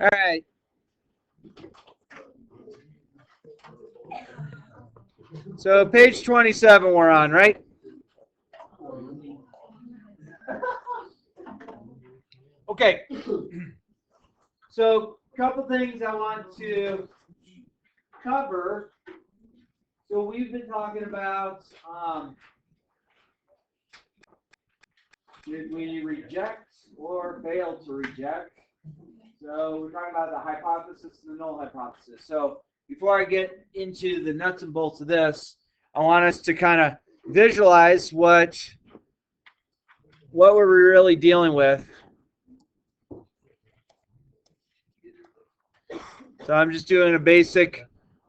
All right. So page 27 we're on, right? Okay. So a couple things I want to cover. So we've been talking about did we reject or fail to reject? So we're talking about the hypothesis and the null hypothesis. So before I get into the nuts and bolts of this, I want us to kind of visualize what we're really dealing with. So I'm just doing a basic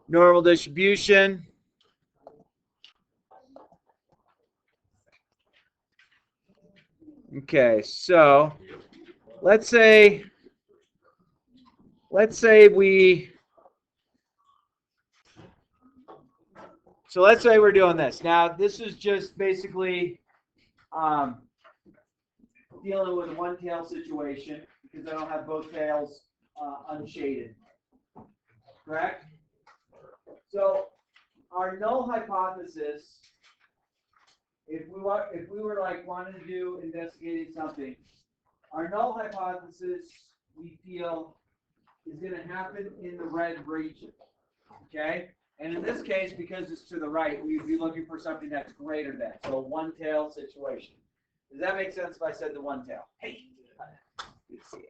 normal distribution. Okay, so let's say we let's say we're doing this. Now this is just basically dealing with a one tail situation because I don't have both tails unshaded. Correct? So our null hypothesis, if we were like wanting to do investigating something, our null hypothesis we feel is going to happen in the red region. Okay? And in this case, because it's to the right, we'd be looking for something that's greater than. So a one tail situation. Does that make sense if I said the one tail? Hey, good to see you.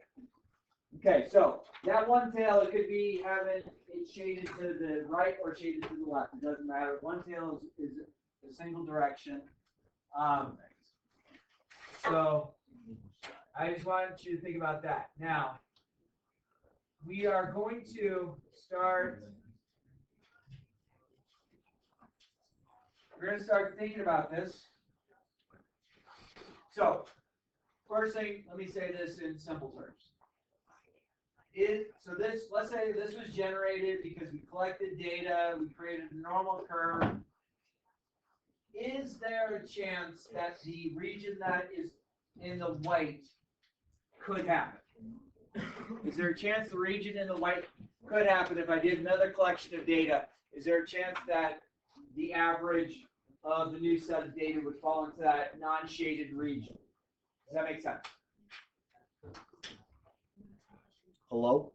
Okay, so that one tail, it could be having it shaded to the right or shaded to the left. It doesn't matter. One tail is a single direction. So I just wanted you to think about that. Now, we are going to start. We're going to start thinking about this. So, first thing, let me say this in simple terms. Let's say this was generated because we collected data, we created a normal curve. Is there a chance that the region that is in the white could happen? Is there a chance the region in the white could happen if I did another collection of data? Is there a chance that the average of the new set of data would fall into that non-shaded region? Does that make sense? Hello?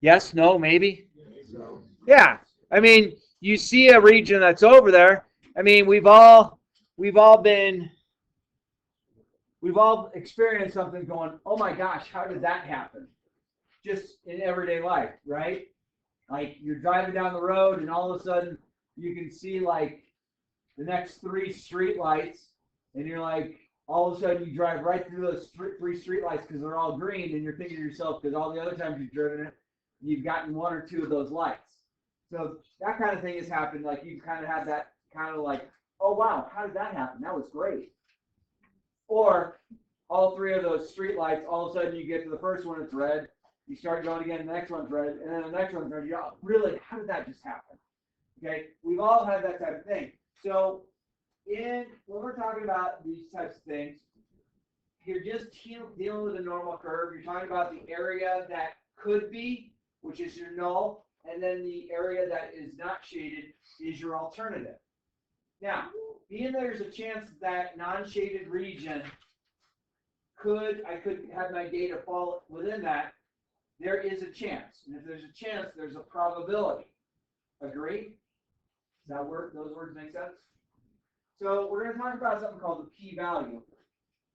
Yes, no, maybe? Yeah. I mean, you see a region that's over there. I mean, we've all experienced something going, oh my gosh, how did that happen? Just in everyday life, right? Like you're driving down the road and all of a sudden you can see like the next 3 street lights and you're like, all of a sudden you drive right through those 3 street lights because they're all green and you're thinking to yourself, because all the other times you've driven it, you've gotten 1 or 2 of those lights. So that kind of thing has happened. Like you kind of have that kind of like, oh wow, how did that happen? That was great. Or all 3 of those street lights, all of a sudden you get to the first one, it's red. You start going again, the next one's red, and then the next one's red. You're like, really, how did that just happen? Okay, we've all had that type of thing. So when we're talking about these types of things, you're just dealing with a normal curve. You're talking about the area that could be, which is your null, and then the area that is not shaded is your alternative. Now, being there's a chance that non-shaded region I could have my data fall within that, there is a chance. And if there's a chance, there's a probability. Agree? Does that work? Those words make sense? So we're going to talk about something called the p-value.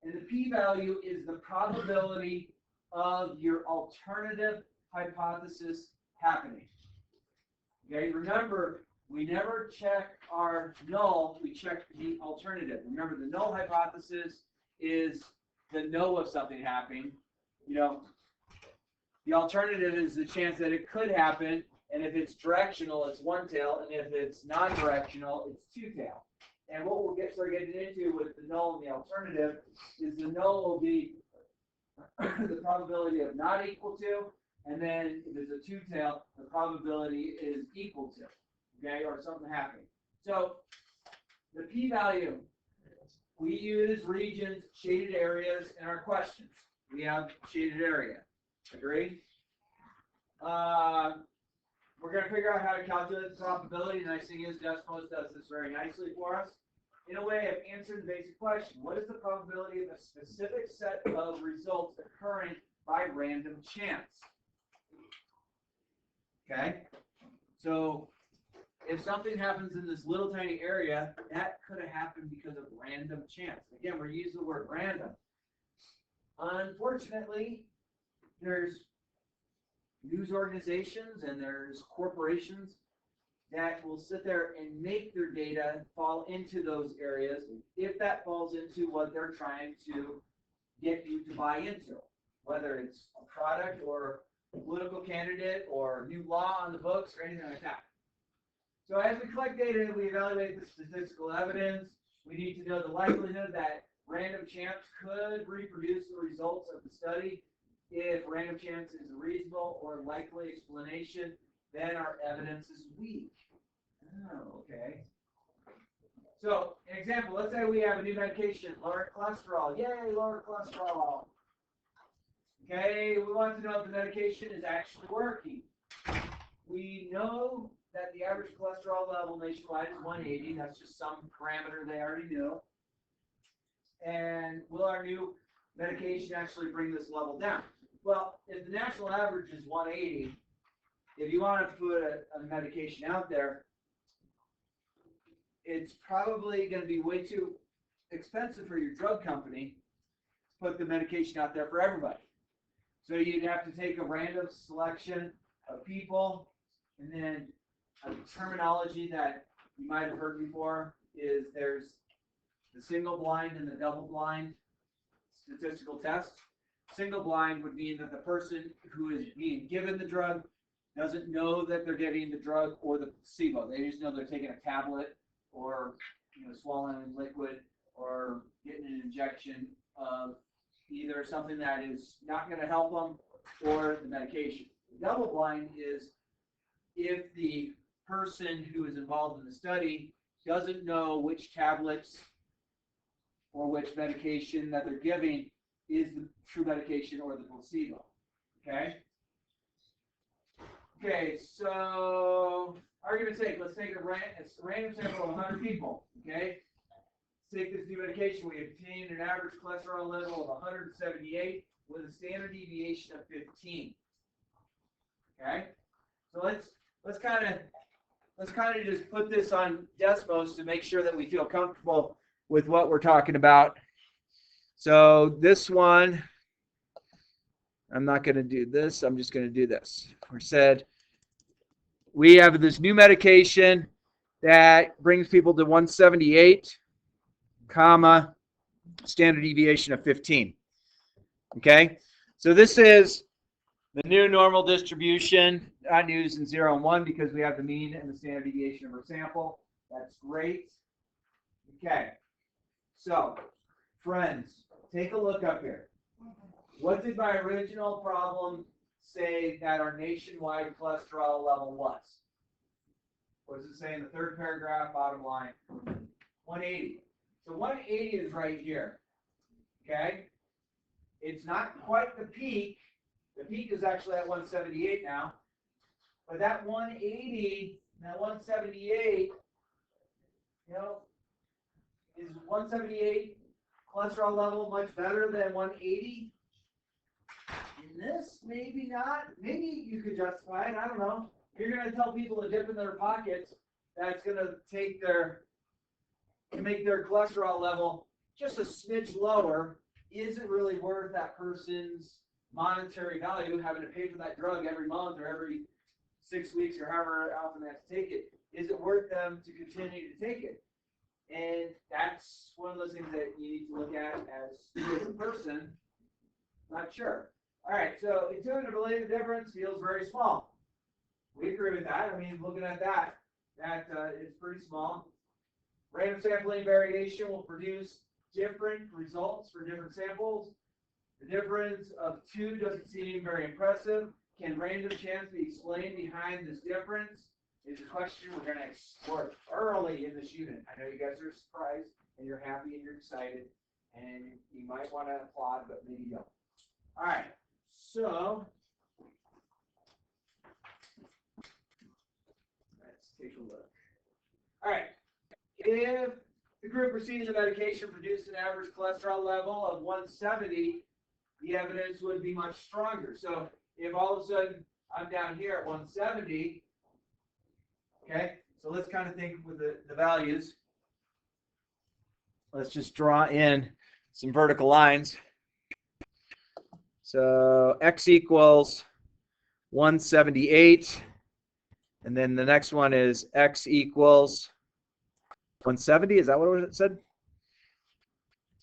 And the p-value is the probability of your alternative hypothesis happening. Okay, remember, we never check our null, we check the alternative. Remember, the null hypothesis is the no of something happening. You know, the alternative is the chance that it could happen, and if it's directional, it's one tail, and if it's non-directional, it's two tail. And what we'll start getting into with the null and the alternative is the null will be the probability of not equal to, and then if it's a two tail, the probability is equal to, okay, or something happening. So the p-value, we use regions, shaded areas in our questions. We have shaded area. Agree? We're going to figure out how to calculate the probability. The nice thing is Desmos does this very nicely for us. In a way of answering the basic question, what is the probability of a specific set of results occurring by random chance? Okay? So if something happens in this little tiny area, that could have happened because of random chance. Again, we're using the word random. Unfortunately, there's news organizations and there's corporations that will sit there and make their data fall into those areas if that falls into what they're trying to get you to buy into, whether it's a product or a political candidate or new law on the books or anything like that. So as we collect data, we evaluate the statistical evidence. We need to know the likelihood that random chance could reproduce the results of the study. If random chance is a reasonable or likely explanation, then our evidence is weak. Oh, okay. So, an example, let's say we have a new medication, lower cholesterol. Yay, lower cholesterol. Okay, we want to know if the medication is actually working. We know that the average cholesterol level nationwide is 180. That's just some parameter they already knew. And will our new medication actually bring this level down? Well, if the national average is 180, if you want to put a medication out there, it's probably going to be way too expensive for your drug company to put the medication out there for everybody. So you'd have to take a random selection of people, and then a terminology that you might have heard before is there's the single blind and the double blind statistical test. Single blind would mean that the person who is being given the drug doesn't know that they're getting the drug or the placebo. They just know they're taking a tablet or swallowing liquid or getting an injection of either something that is not going to help them or the medication. Double blind is if the person who is involved in the study doesn't know which tablets or which medication that they're giving is the true medication or the placebo. Okay? Okay, so argument's sake, let's take a random sample of 100 people. Okay? Let's take this new medication. We obtained an average cholesterol level of 178 with a standard deviation of 15. Okay? So let's kind of just put this on Desmos to make sure that we feel comfortable with what we're talking about. So this one, I'm not going to do this. I'm just going to do this. We said we have this new medication that brings people to 178, comma, standard deviation of 15. Okay? So this is the new normal distribution. Not using 0 and 1 because we have the mean and the standard deviation of our sample. That's great. Okay. So, friends, take a look up here. What did my original problem say that our nationwide cholesterol level was? What does it say in the third paragraph, bottom line? 180. So 180 is right here. Okay? It's not quite the peak. The peak is actually at 178 now. But that 180, that 178, is 178 cholesterol level much better than 180? In this, maybe not. Maybe you could justify it. I don't know. You're going to tell people to dip in their pockets. That's going to make their cholesterol level just a smidge lower. Is it really worth that person's monetary value having to pay for that drug every month or every 6 weeks or however often they have to take it? Is it worth them to continue to take it? And that's one of those things that you need to look at as a person. Not sure. All right, so intuitively, the difference feels very small. We agree with that. I mean, looking at that is pretty small. Random sampling variation will produce different results for different samples. The difference of 2 doesn't seem very impressive. Can random chance be explained behind this difference? Is a question we're going to explore thoroughly in this unit. I know you guys are surprised, and you're happy, and you're excited, and you might want to applaud, but maybe don't. All right, so If the group receiving the medication produced an average cholesterol level of 170, the evidence would be much stronger. So if all of a sudden I'm down here at 170, okay, so let's kind of think with the values. Let's just draw in some vertical lines. So x equals 178, and then the next one is x equals 170. Is that what it said?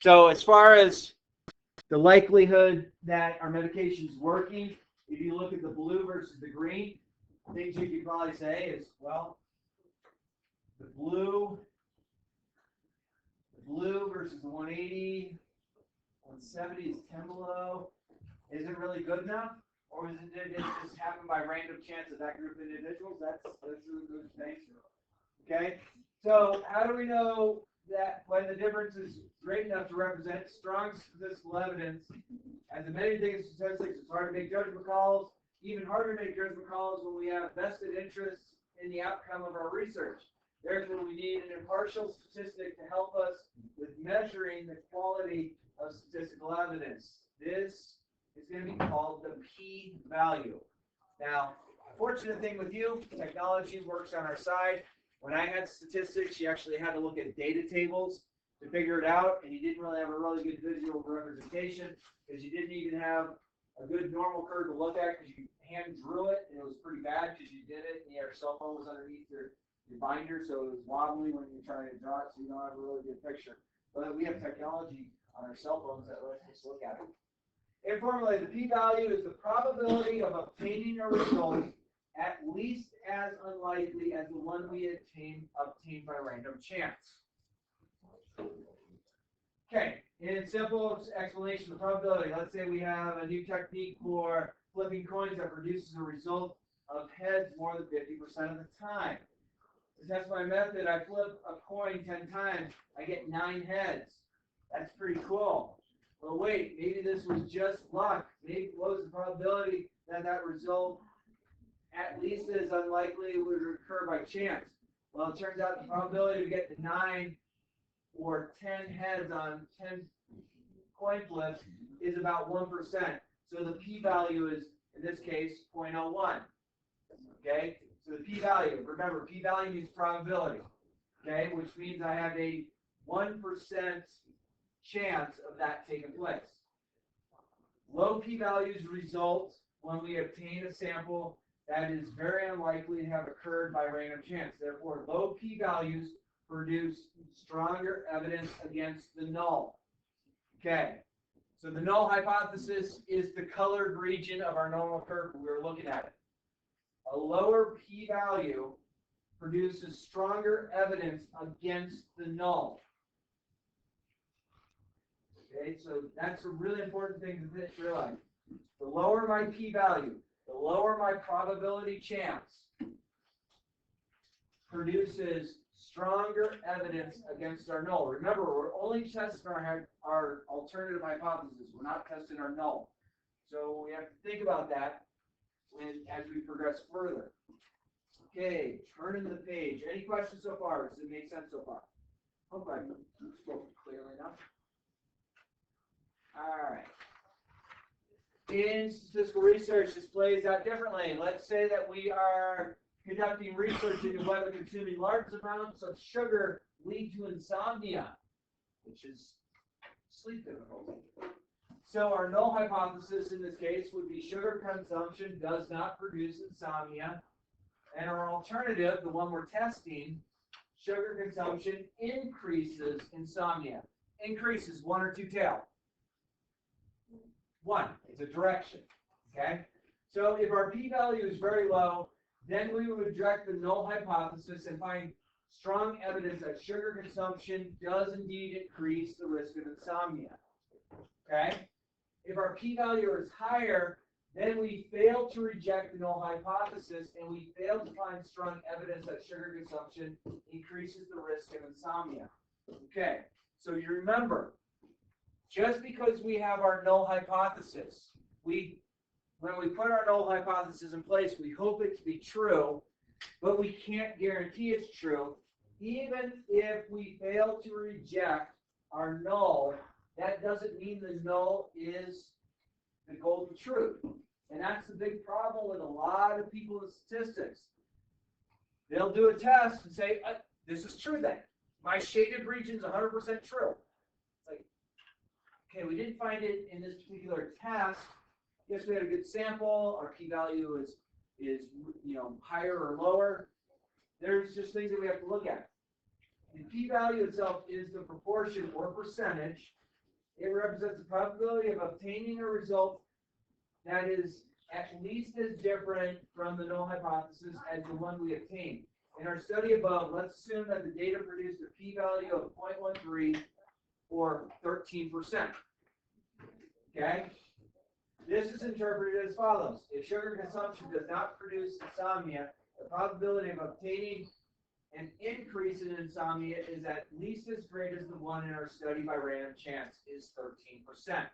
So as far as the likelihood that our medication is working, if you look at the blue versus the green, things you could probably say is, well, the blue versus the 180, 170 is 10 below. Is it really good enough? Or is it, did it just happen by random chance of that group of individuals? That's really good thing. Okay? So how do we know that when the difference is great enough to represent strong statistical evidence? As in many things in statistics, it's hard to make judgment calls. Even harder to make judgment calls when we have vested interests in the outcome of our research. Therefore, we need an impartial statistic to help us with measuring the quality of statistical evidence. This is going to be called the p-value. Now, fortunate thing with you, technology works on our side. When I had statistics, you actually had to look at data tables to figure it out, and you didn't really have a really good visual representation because you didn't even have a good normal curve to look at because you hand drew it, and it was pretty bad because you did it, and your cell phone was underneath your binder, so it was wobbly when you're trying to draw it, so you don't have a really good picture. But we have technology on our cell phones that lets us look at it. Informally, the p-value is the probability of obtaining a result at least as unlikely as the one we obtained by random chance. Okay, in simple explanation of probability, let's say we have a new technique for flipping coins that produces a result of heads more than 50% of the time. To test my method, I flip a coin 10 times, I get 9 heads. That's pretty cool. Well, wait, maybe this was just luck. Maybe what was the probability that that result at least as unlikely would occur by chance? Well, it turns out the probability to get to 9 or 10 heads on 10 coin flips is about 1%. So the p-value is, in this case, 0.01. Okay? So the p-value, remember, p-value means probability. Okay? Which means I have a 1% chance of that taking place. Low p-values result when we obtain a sample that is very unlikely to have occurred by random chance. Therefore, low p-values produce stronger evidence against the null. Okay, so the null hypothesis is the colored region of our normal curve we were looking at it. A lower p-value produces stronger evidence against the null. Okay, so that's a really important thing to realize. The lower my p-value, the lower my probability chance produces stronger evidence against our null. Remember, we're only testing our alternative hypothesis. We're not testing our null. So we have to think about that as we progress further. Okay, turning the page. Any questions so far? Does it make sense so far? Hope I spoke clearly enough. All right. In statistical research, this plays out differently. Let's say that we are conducting research into whether consuming large amounts of sugar lead to insomnia, which is sleep difficulty. So our null hypothesis in this case would be sugar consumption does not produce insomnia. And our alternative, the one we're testing, sugar consumption increases insomnia. Increases, one or two tail. One, it's a direction, okay? So if our p-value is very low, then we would reject the null hypothesis and find strong evidence that sugar consumption does indeed increase the risk of insomnia, okay? If our p-value is higher, then we fail to reject the null hypothesis and we fail to find strong evidence that sugar consumption increases the risk of insomnia. Okay, so you remember, just because we have our null hypothesis, when we put our null hypothesis in place, we hope it to be true, but we can't guarantee it's true, even if we fail to reject our null, that doesn't mean the null is the golden truth. And that's the big problem with a lot of people in statistics. They'll do a test and say, this is true then. My shaded region is 100% true. It's like, okay, we didn't find it in this particular test. Yes, we had a good sample. Our p-value is higher or lower. There's just things that we have to look at. The p-value itself is the proportion or percentage. It represents the probability of obtaining a result that is at least as different from the null hypothesis as the one we obtained. In our study above, let's assume that the data produced a p-value of 0.13 or 13%. Okay? This is interpreted as follows. If sugar consumption does not produce insomnia, the probability of obtaining an increase in insomnia is at least as great as the one in our study by random chance, is 13%.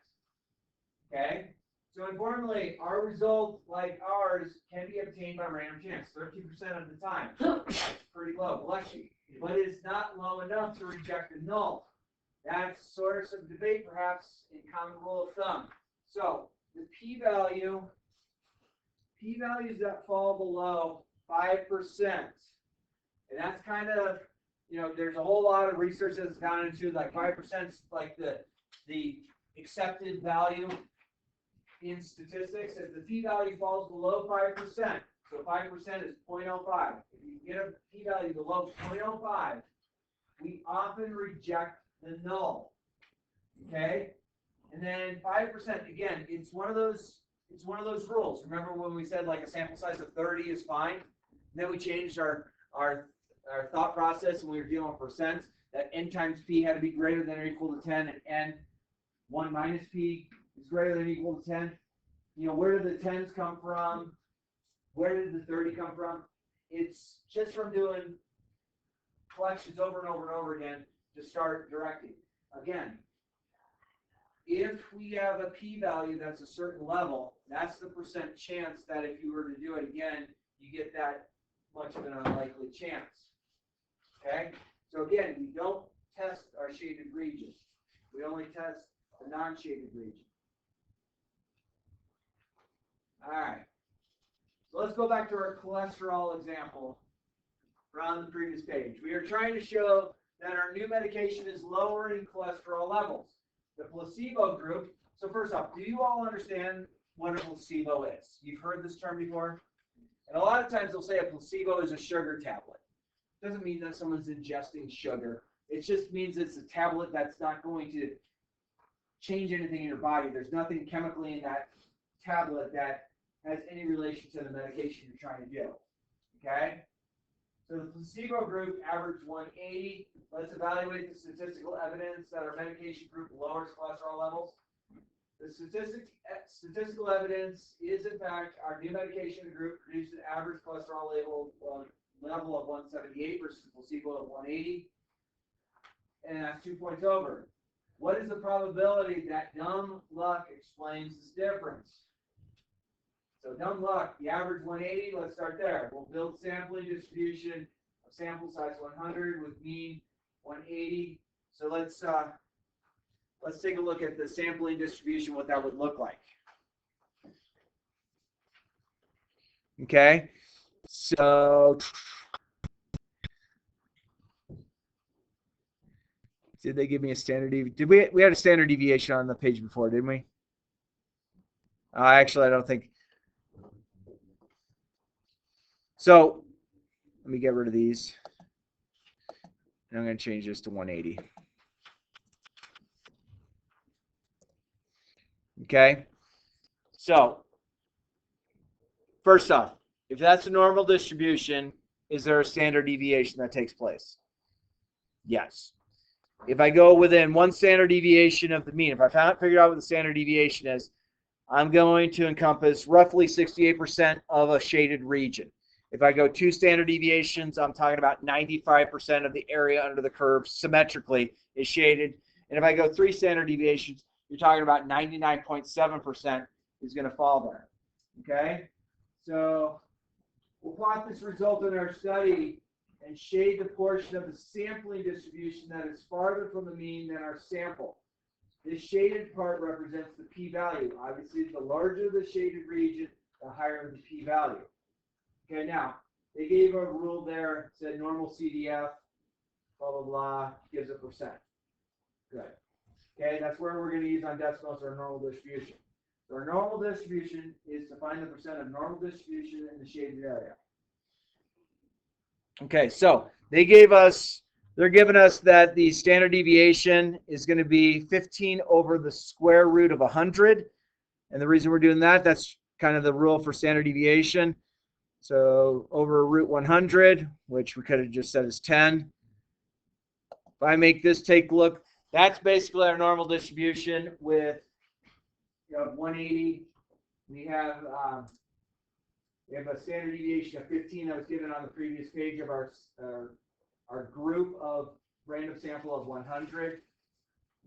Okay? So importantly, our result, like ours, can be obtained by random chance 13% of the time. That's pretty low, bless you. But it's not low enough to reject a null. That's source of debate, perhaps, in common rule of thumb. So the p-values that fall below 5%, and that's kind of, there's a whole lot of research that's gone into, like 5% is like the accepted value in statistics. If the p-value falls below 5%, so 5% is 0.05. If you get a p-value below 0.05, we often reject the null. Okay? And then 5%, again, it's one of those rules. Remember when we said like a sample size of 30 is fine? And then we changed our thought process when we were dealing with percents, that n times p had to be greater than or equal to 10, and n 1 minus p is greater than or equal to 10. Where did the 10s come from? Where did the 30 come from? It's just from doing collections over and over and over again to start directing. Again, if we have a p-value that's a certain level, that's the percent chance that if you were to do it again, you get that much of an unlikely chance. Okay? So again, we don't test our shaded region. We only test the non-shaded region. All right. So let's go back to our cholesterol example from the previous page. We are trying to show that our new medication is lowering cholesterol levels. The placebo group, so first off, do you all understand what a placebo is? You've heard this term before? And a lot of times they'll say a placebo is a sugar tablet. It doesn't mean that someone's ingesting sugar. It just means it's a tablet that's not going to change anything in your body. There's nothing chemically in that tablet that has any relation to the medication you're trying to do. Okay? So the placebo group averaged 180. Let's evaluate the statistical evidence that our medication group lowers cholesterol levels. The statistical evidence is, in fact, our new medication group produced an average cholesterol level of 178 versus the placebo of 180. And that's 2 points over. What is the probability that dumb luck explains this difference? So dumb luck, the average 180, let's start there. We'll build sampling distribution of sample size 100 with mean 180. So let's take a look at the sampling distribution, what that would look like. Okay, so did they give me a standard deviation? We had a standard deviation on the page before, didn't we? Actually, I don't think. So let me get rid of these. And I'm going to change this to 180. Okay. So first off, if that's a normal distribution, is there a standard deviation that takes place? Yes. If I go within one standard deviation of the mean, if I figured out what the standard deviation is, I'm going to encompass roughly 68% of a shaded region. If I go 2 standard deviations, I'm talking about 95% of the area under the curve symmetrically is shaded. And if I go 3 standard deviations, you're talking about 99.7% is going to fall there. Okay? So we'll plot this result in our study and shade the portion of the sampling distribution that is farther from the mean than our sample. This shaded part represents the p-value. Obviously, the larger the shaded region, the higher the p-value. Okay, now, they gave a rule there, said normal CDF, blah, blah, blah, gives a percent. Good. Okay, that's where we're going to use on decimals our normal distribution. So our normal distribution is to find the percent of normal distribution in the shaded area. Okay, so they're giving us that the standard deviation is going to be 15 over the square root of 100. And the reason we're doing that, that's kind of the rule for standard deviation. So over root 100, which we could have just said is 10. If I make this take a look, that's basically our normal distribution with 180. We have a standard deviation of 15 that was given on the previous page of our group of random sample of 100.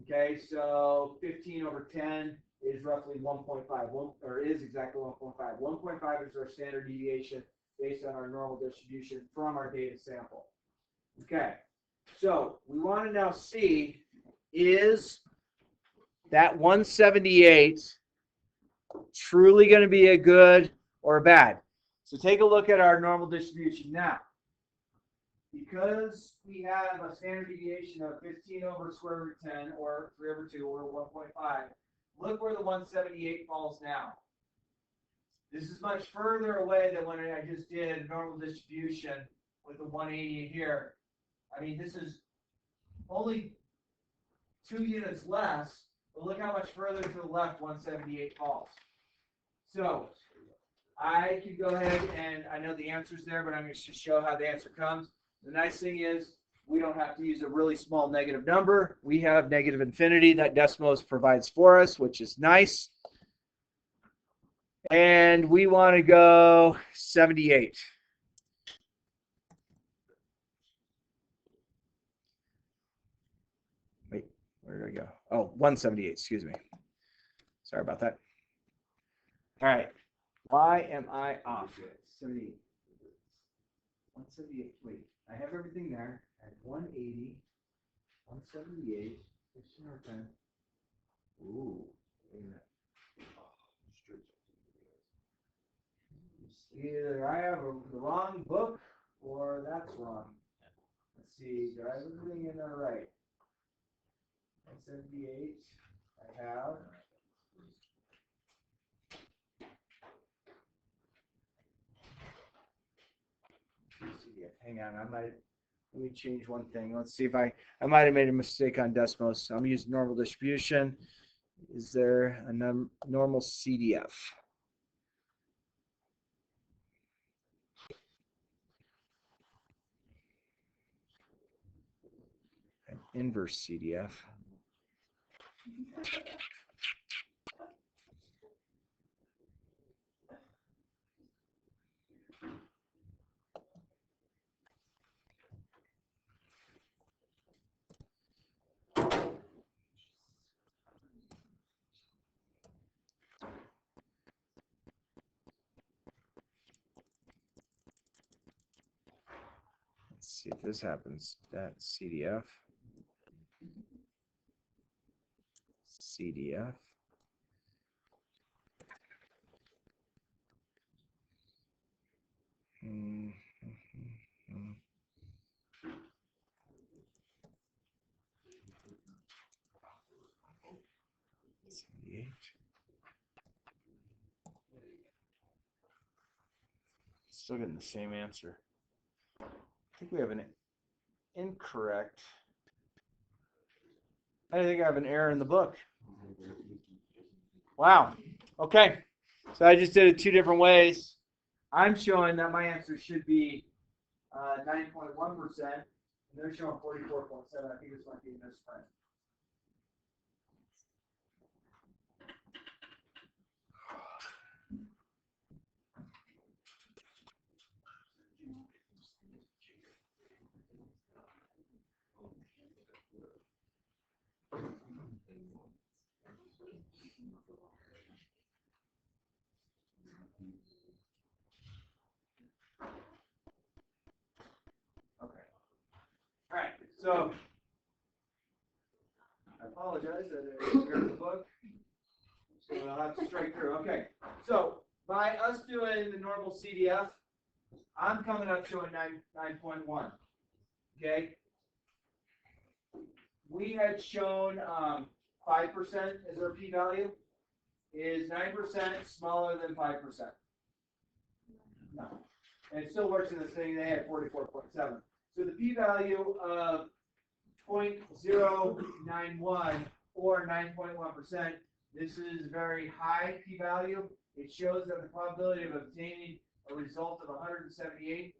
Okay, so 15 over 10 is roughly 1.5, or is exactly 1.5. 1.5 is our standard deviation based on our normal distribution from our data sample. Okay, so we want to now see, is that 178 truly going to be a good or a bad? So take a look at our normal distribution now. Because we have a standard deviation of 15 over square root 10, or 3 over 2, or 1.5, look where the 178 falls now. This is much further away than when I just did normal distribution with the 180 here. I mean, this is only 2 units less, but look how much further to the left 178 falls. So I could go ahead and I know the answer's there, but I'm going to just show how the answer comes. The nice thing is we don't have to use a really small negative number. We have negative infinity that Desmos provides for us, which is nice. And we want to go 78. Wait, where did I go? Oh, 178, excuse me. Sorry about that. All right. Why am I off? 78. 178. Wait, I have everything there. I have 180, 178, 16 over 10. Ooh, wait a minute. Either I have the wrong book or that's wrong. Let's see, do I have everything in there right? 178, I have. Hang on, let me change one thing. Let's see if I might have made a mistake on Desmos. I'm using normal distribution. Is there a normal CDF? An inverse CDF. Let's see if this happens. That CDF. CDF. Still getting the same answer. I think we have an incorrect. I think I have an error in the book. Wow. Okay. So I just did it 2 different ways. I'm showing that my answer should be 9.1%. And they're showing 44.7. I think this might be a misprint. So, I apologize that I grabbed the book. So I'll have to strike through. Okay. So by us doing the normal CDF, I'm coming up to a 9.1. Okay. We had shown 5% as our p-value. Is 9% smaller than 5%? No. And it still works in this thing. They had 44.7. So the p-value of 0.091 or 9.1%, this is very high p-value. It shows that the probability of obtaining a result of 178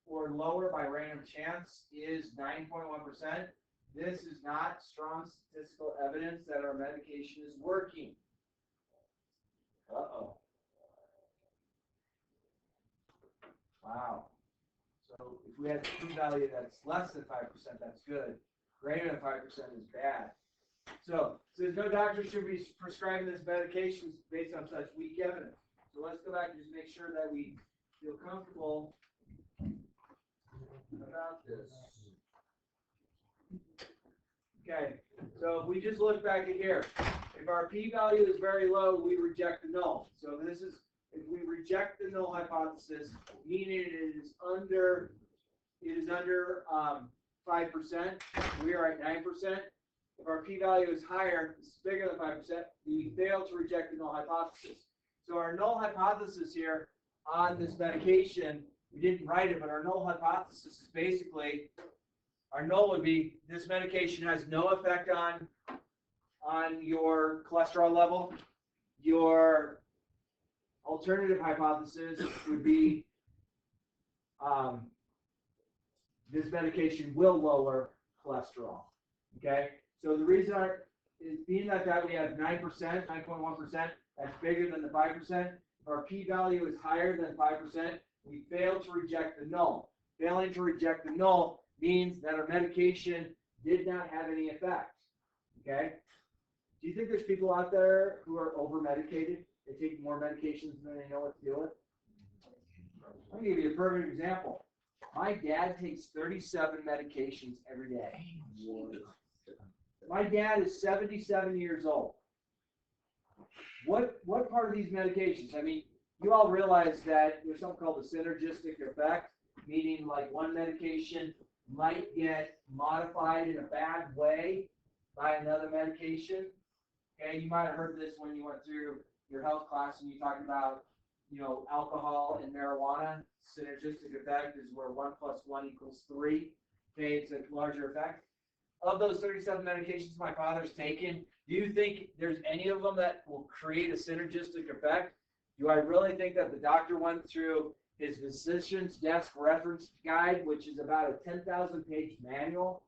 or lower by random chance is 9.1%. This is not strong statistical evidence that our medication is working. Uh-oh. Wow. So if we had a p-value that's less than 5%, that's good. Greater than 5% is bad. So no doctor should be prescribing this medication based on such weak evidence. So let's go back and just make sure that we feel comfortable about this. Okay, so if we just look back at here, if our p-value is very low, we reject the null. So this is, if we reject the null hypothesis, meaning it is under 5%, we are at 9%. If our p-value is higher, it's bigger than 5%, we fail to reject the null hypothesis. So our null hypothesis here on this medication, we didn't write it, but our null hypothesis is basically, our null would be this medication has no effect on your cholesterol level. Your alternative hypothesis would be this medication will lower cholesterol. Okay? So the reason is being that we have 9%, 9.1%, that's bigger than the 5%. If our p-value is higher than 5%, we fail to reject the null. Failing to reject the null means that our medication did not have any effect. Okay? Do you think there's people out there who are over-medicated? They take more medications than they know what to do with? I'll give you a perfect example. My dad takes 37 medications every day. My dad is 77 years old. What part of these medications? I mean, you all realize that there's something called the synergistic effect, meaning like one medication might get modified in a bad way by another medication. Okay, you might have heard this when you went through your health class and you talked about, alcohol and marijuana. Synergistic effect is where 1 + 1 = 3. Okay, it's a larger effect. Of those 37 medications my father's taken, do you think there's any of them that will create a synergistic effect? Do I really think that the doctor went through his physician's desk reference guide, which is about a 10,000-page manual,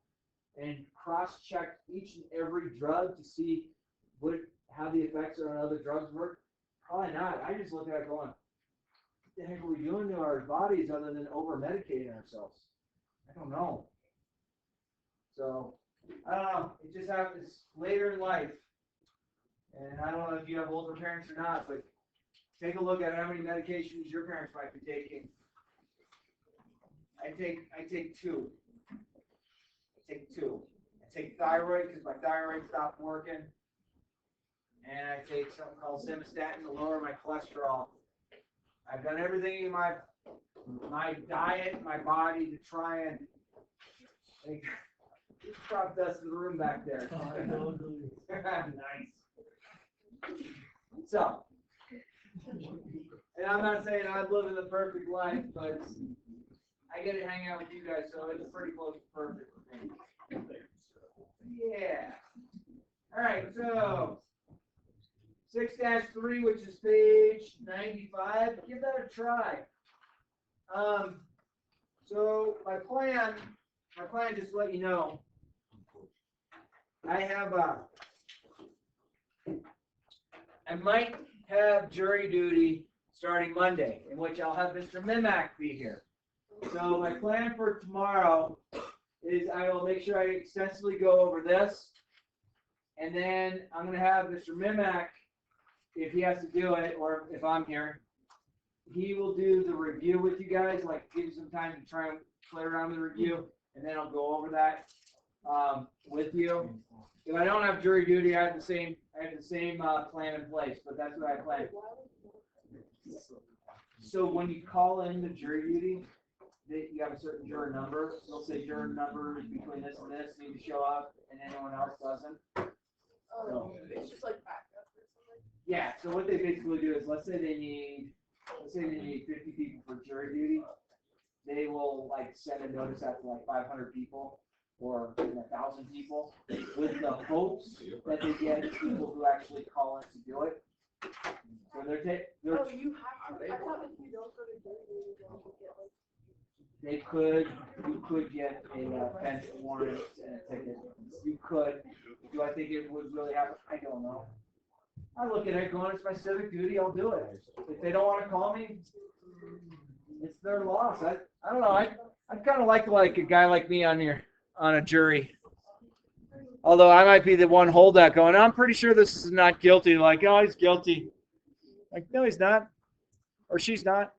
and cross-checked each and every drug to see how the effects on other drugs work? Probably not. I just look at it going, what the heck are we doing to our bodies other than over-medicating ourselves? I don't know. So, I don't know. It just happens later in life. And I don't know if you have older parents or not, but take a look at how many medications your parents might be taking. I take two. I take thyroid because my thyroid stopped working. And I take something called simvastatin to lower my cholesterol. I've done everything in my diet, my body to try and just crop dust in the room back there. Nice. So, and I'm not saying I'm living the perfect life, but I get to hang out with you guys, so it's pretty close to perfect for me. Yeah. All right, so 6-3, which is page 95. Give that a try. So my plan, just to let you know, I might have jury duty starting Monday, in which I'll have Mr. Mimak be here. So my plan for tomorrow is I will make sure I extensively go over this, and then I'm going to have Mr. Mimak, if he has to do it, or if I'm here, he will do the review with you guys, like give you some time to try and play around with the review, and then I'll go over that. with you. If I don't have jury duty, I have the same plan in place, but that's what I plan. So when you call in the jury duty, you have a certain juror number. So they'll say juror number is between this and this, need to show up, and anyone else doesn't. Oh, it's just like backup or something. Yeah. So what they basically do is, let's say they need 50 people for jury duty. They will like send a notice out to like 500 people or 1,000 people, with the hopes that they get people who actually call in to do it. So they're Oh, you have to. I thought if you don't go to jury duty, you don't get like. you could get a bench warrant and a ticket. You could. Do I think it would really happen? I don't know. I look at it going, it's my civic duty, I'll do it. If they don't want to call me, it's their loss. I don't know. I'd kind of like a guy like me on a jury. Although I might be the one holdout going, I'm pretty sure this is not guilty. Like, oh, he's guilty. Like, no, he's not. Or she's not.